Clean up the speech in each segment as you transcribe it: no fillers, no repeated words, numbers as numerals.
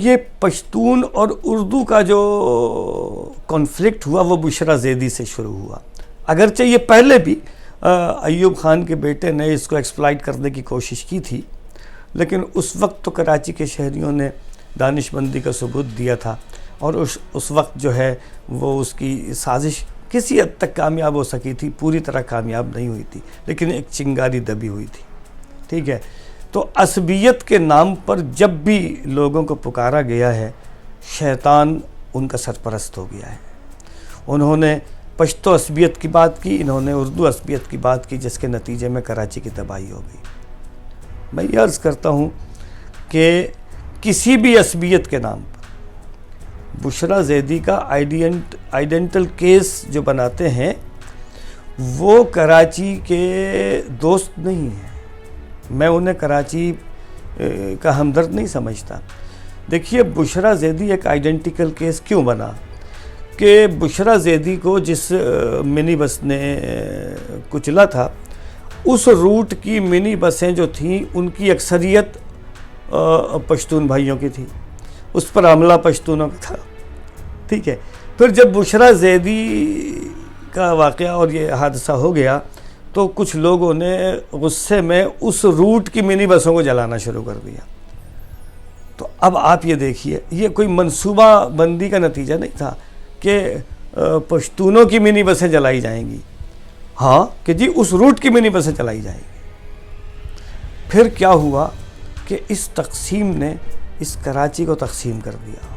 یہ پشتون اور اردو کا جو کانفلکٹ ہوا وہ بشرا زیدی سے شروع ہوا. اگرچہ یہ پہلے بھی ایوب خان کے بیٹے نے اس کو ایکسپلائٹ کرنے کی کوشش کی تھی، لیکن اس وقت تو کراچی کے شہریوں نے دانش مندی کا ثبوت دیا تھا، اور اس وقت جو ہے وہ اس کی سازش کسی حد تک کامیاب ہو سکی تھی، پوری طرح کامیاب نہیں ہوئی تھی، لیکن ایک چنگاری دبی ہوئی تھی. ٹھیک ہے، تو عصبیت کے نام پر جب بھی لوگوں کو پکارا گیا ہے، شیطان ان کا سرپرست ہو گیا ہے. انہوں نے پشتو عصبیت کی بات کی، انہوں نے اردو عصبیت کی بات کی، جس کے نتیجے میں کراچی کی تباہی ہو گئی. میں یہ عرض کرتا ہوں کہ کسی بھی عصبیت کے نام پر بشرا زیدی کا آئیڈینٹل کیس جو بناتے ہیں وہ کراچی کے دوست نہیں ہیں. میں انہیں کراچی کا ہمدرد نہیں سمجھتا. دیکھیے، بشرا زیدی ایک آئیڈینٹیکل کیس کیوں بنا کہ بشرا زیدی کو جس منی بس نے کچلا تھا، اس روٹ کی منی بسیں جو تھیں ان کی اکثریت پشتون بھائیوں کی تھی، اس پر حملہ پشتونوں کا تھا. ٹھیک ہے، پھر جب بشرا زیدی کا واقعہ اور یہ حادثہ ہو گیا تو کچھ لوگوں نے غصے میں اس روٹ کی منی بسوں کو جلانا شروع کر دیا. تو اب آپ یہ دیکھیے، یہ کوئی منصوبہ بندی کا نتیجہ نہیں تھا کہ پشتونوں کی منی بسیں جلائی جائیں گی، ہاں کہ جی اس روٹ کی منی بسیں جلائی جائیں گی. پھر کیا ہوا کہ اس تقسیم نے اس کراچی کو تقسیم کر دیا.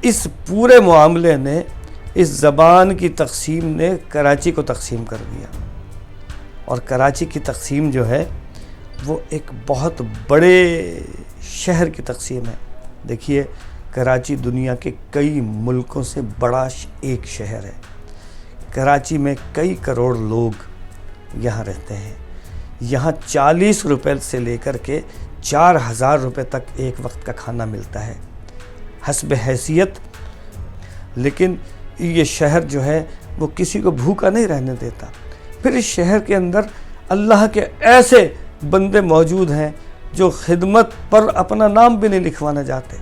اس پورے معاملے نے، اس زبان کی تقسیم نے کراچی کو تقسیم کر دیا. اور کراچی کی تقسیم جو ہے وہ ایک بہت بڑے شہر کی تقسیم ہے. دیکھیے، کراچی دنیا کے کئی ملکوں سے بڑا ایک شہر ہے. کراچی میں کئی کروڑ لوگ یہاں رہتے ہیں. یہاں 40 روپے سے لے کر کے 4000 روپے تک ایک وقت کا کھانا ملتا ہے حسب حیثیت. لیکن یہ شہر جو ہے وہ کسی کو بھوکا نہیں رہنے دیتا. پھر اس شہر کے اندر اللہ کے ایسے بندے موجود ہیں جو خدمت پر اپنا نام بھی نہیں لکھوانا چاہتے،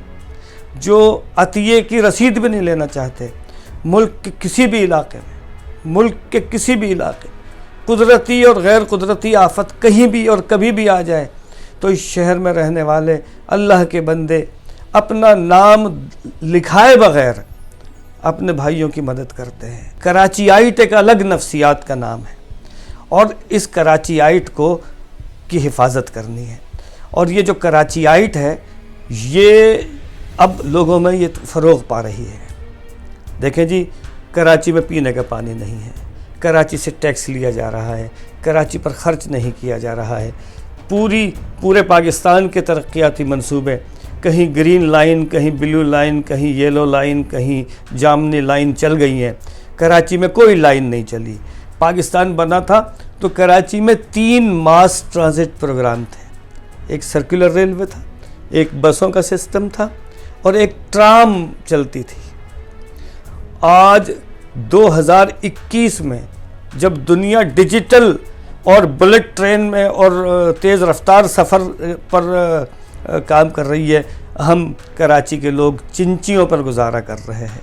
جو عطیے کی رسید بھی نہیں لینا چاہتے. ملک کے کسی بھی علاقے قدرتی اور غیر قدرتی آفت کہیں بھی اور کبھی بھی آ جائے تو اس شہر میں رہنے والے اللہ کے بندے اپنا نام لکھائے بغیر اپنے بھائیوں کی مدد کرتے ہیں. کراچی آئٹ ایک الگ نفسیات کا نام ہے، اور اس کراچی آئٹ کی حفاظت کرنی ہے. اور یہ جو کراچی آئٹ ہے یہ اب لوگوں میں یہ فروغ پا رہی ہے. دیکھیں جی، کراچی میں پینے کا پانی نہیں ہے، کراچی سے ٹیکس لیا جا رہا ہے، کراچی پر خرچ نہیں کیا جا رہا ہے. پورے پاکستان کے ترقیاتی منصوبے، کہیں گرین لائن، کہیں بلو لائن، کہیں یلو لائن، کہیں جامنی لائن چل گئی ہیں. کراچی میں کوئی لائن نہیں چلی. پاکستان بنا تھا تو کراچی میں 3 ماس ٹرانزٹ پروگرام تھے. ایک سرکولر ریلوے تھا، ایک بسوں کا سسٹم تھا، اور ایک ٹرام چلتی تھی. آج 2021 میں جب دنیا ڈیجیٹل اور بلٹ ٹرین میں اور تیز رفتار سفر پر کام کر رہی ہے، ہم کراچی کے لوگ چنچیوں پر گزارا کر رہے ہیں.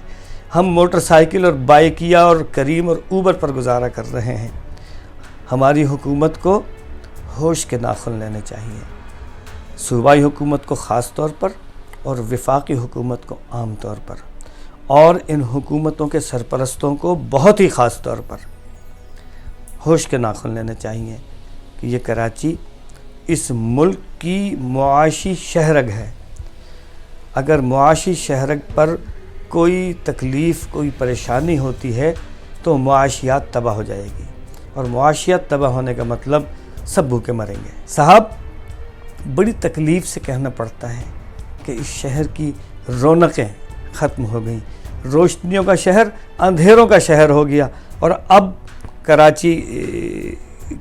ہم موٹر سائیکل اور بائیکیا اور کریم اور اوبر پر گزارا کر رہے ہیں. ہماری حکومت کو ہوش کے ناخن لینے چاہیے، صوبائی حکومت کو خاص طور پر اور وفاقی حکومت کو عام طور پر، اور ان حکومتوں کے سرپرستوں کو بہت ہی خاص طور پر ہوش کے ناخن لینے چاہیے کہ یہ کراچی اس ملک کی معاشی شہرگ ہے. اگر معاشی شہرگ پر کوئی تکلیف، کوئی پریشانی ہوتی ہے تو معاشیات تباہ ہو جائے گی، اور معاشیات تباہ ہونے کا مطلب سب بھوکے مریں گے. صاحب، بڑی تکلیف سے کہنا پڑتا ہے کہ اس شہر کی رونقیں ختم ہو گئیں. روشنیوں کا شہر اندھیروں کا شہر ہو گیا، اور اب کراچی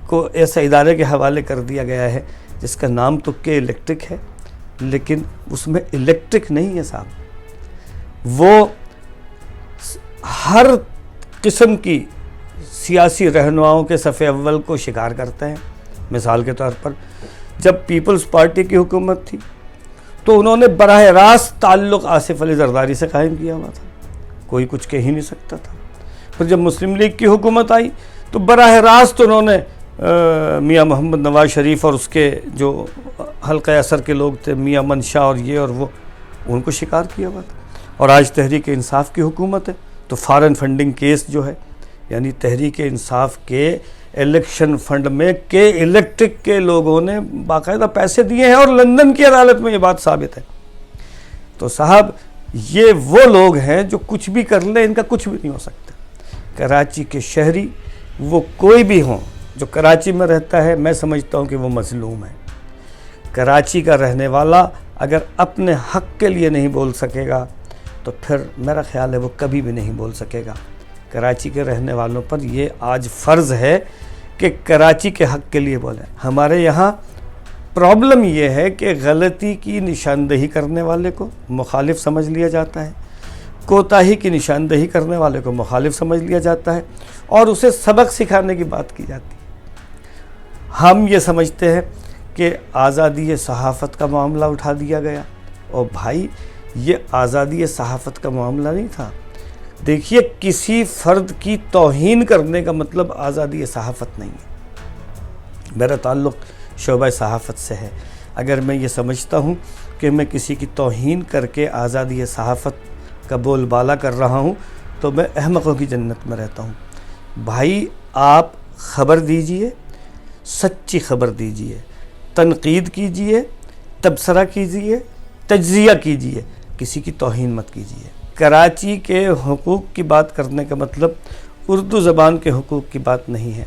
کو ایسا ادارے کے حوالے کر دیا گیا ہے جس کا نام تو کہ الیکٹرک ہے، لیکن اس میں الیکٹرک نہیں ہے صاحب. وہ ہر قسم کی سیاسی رہنماؤں کے صف اول کو شکار کرتے ہیں. مثال کے طور پر جب پیپلز پارٹی کی حکومت تھی تو انہوں نے براہ راست تعلق آصف علی زرداری سے قائم کیا ہوا تھا، کوئی کچھ کہہ ہی نہیں سکتا تھا۔ پھر جب مسلم لیگ کی حکومت آئی تو براہ راست انہوں نے میاں محمد نواز شریف اور اس کے جو حلقہ اثر کے لوگ تھے، میاں منشا اور یہ اور وہ، ان کو شکار کیا ہوا تھا۔ اور آج تحریک انصاف کی حکومت ہے تو فارن فنڈنگ کیس جو ہے، یعنی تحریک انصاف کے الیکشن فنڈ میں کے الیکٹرک کے لوگوں نے باقاعدہ پیسے دیے ہیں، اور لندن کی عدالت میں یہ بات ثابت ہے۔ تو صاحب یہ وہ لوگ ہیں جو کچھ بھی کر لیں، ان کا کچھ بھی نہیں ہو سکتا۔ کراچی کے شہری وہ کوئی بھی ہوں جو کراچی میں رہتا ہے، میں سمجھتا ہوں کہ وہ مظلوم ہے۔ کراچی کا رہنے والا اگر اپنے حق کے لیے نہیں بول سکے گا تو پھر میرا خیال ہے وہ کبھی بھی نہیں بول سکے گا۔ کراچی کے رہنے والوں پر یہ آج فرض ہے کہ کراچی کے حق کے لیے بولیں۔ ہمارے یہاں پرابلم یہ ہے کہ غلطی کی نشاندہی کرنے والے کو مخالف سمجھ لیا جاتا ہے، کوتاہی کی نشاندہی کرنے والے کو مخالف سمجھ لیا جاتا ہے، اور اسے سبق سکھانے کی بات کی جاتی ہے۔ ہم یہ سمجھتے ہیں کہ آزادی صحافت کا معاملہ اٹھا دیا گیا، اور بھائی یہ آزادی صحافت کا معاملہ نہیں تھا۔ دیکھیے، کسی فرد کی توہین کرنے کا مطلب آزادی صحافت نہیں ہے۔ میرا تعلق شعبہ صحافت سے ہے۔ اگر میں یہ سمجھتا ہوں کہ میں کسی کی توہین کر کے آزادی صحافت کا بول بالا کر رہا ہوں تو میں احمقوں کی جنت میں رہتا ہوں۔ بھائی آپ خبر دیجئے، سچی خبر دیجئے، تنقید کیجئے، تبصرہ کیجئے، تجزیہ کیجئے، کسی کی توہین مت کیجئے۔ کراچی کے حقوق کی بات کرنے کا مطلب اردو زبان کے حقوق کی بات نہیں ہے۔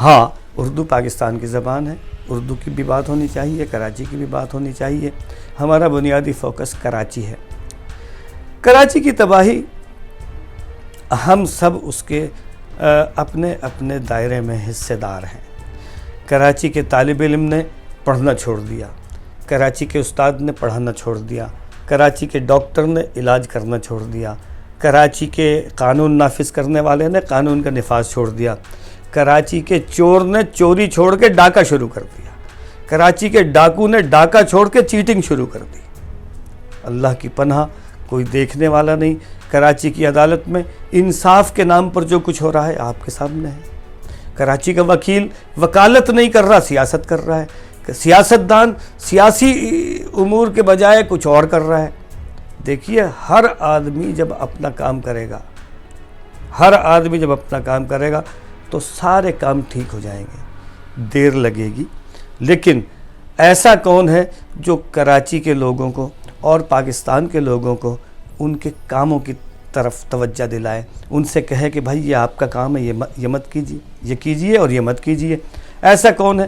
ہاں، اردو پاکستان کی زبان ہے، اردو کی بھی بات ہونی چاہیے، کراچی کی بھی بات ہونی چاہیے۔ ہمارا بنیادی فوکس کراچی ہے۔ کراچی کی تباہی ہم سب اس کے اپنے اپنے دائرے میں حصے دار ہیں۔ کراچی کے طالب علم نے پڑھنا چھوڑ دیا، کراچی کے استاد نے پڑھانا چھوڑ دیا، کراچی کے ڈاکٹر نے علاج کرنا چھوڑ دیا، کراچی کے قانون نافذ کرنے والے نے قانون کا نفاذ چھوڑ دیا، کراچی کے چور نے چوری چھوڑ کے ڈاکہ شروع کر دیا، کراچی کے ڈاکو نے ڈاکہ چھوڑ کے چیٹنگ شروع کر دی۔ اللہ کی پناہ، کوئی دیکھنے والا نہیں۔ کراچی کی عدالت میں انصاف کے نام پر جو کچھ ہو رہا ہے آپ کے سامنے ہے۔ کراچی کا وکیل وکالت نہیں کر رہا، سیاست کر رہا ہے۔ سیاستدان سیاسی امور کے بجائے کچھ اور کر رہا ہے۔ دیکھیے، ہر آدمی جب اپنا کام کرے گا، ہر آدمی جب اپنا کام کرے گا تو سارے کام ٹھیک ہو جائیں گے۔ دیر لگے گی، لیکن ایسا کون ہے جو کراچی کے لوگوں کو اور پاکستان کے لوگوں کو ان کے کاموں کی طرف توجہ دلائے، ان سے کہے کہ بھائی یہ آپ کا کام ہے، یہ مت کیجیے، یہ کیجیے اور یہ مت کیجیے۔ ایسا کون ہے؟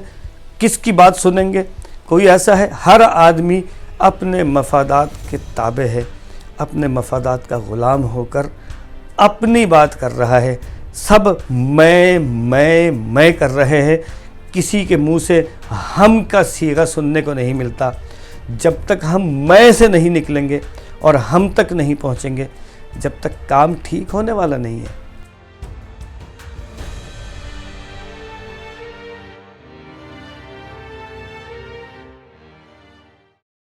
کس کی بات سنیں گے؟ کوئی ایسا ہے؟ ہر آدمی اپنے مفادات کے تابع ہے، اپنے مفادات کا غلام ہو کر اپنی بات کر رہا ہے۔ سب میں کر رہے ہیں، کسی کے منہ سے ہم کا صیغہ سننے کو نہیں ملتا۔ جب تک ہم میں سے نہیں نکلیں گے اور ہم تک نہیں پہنچیں گے، جب تک کام ٹھیک ہونے والا نہیں ہے۔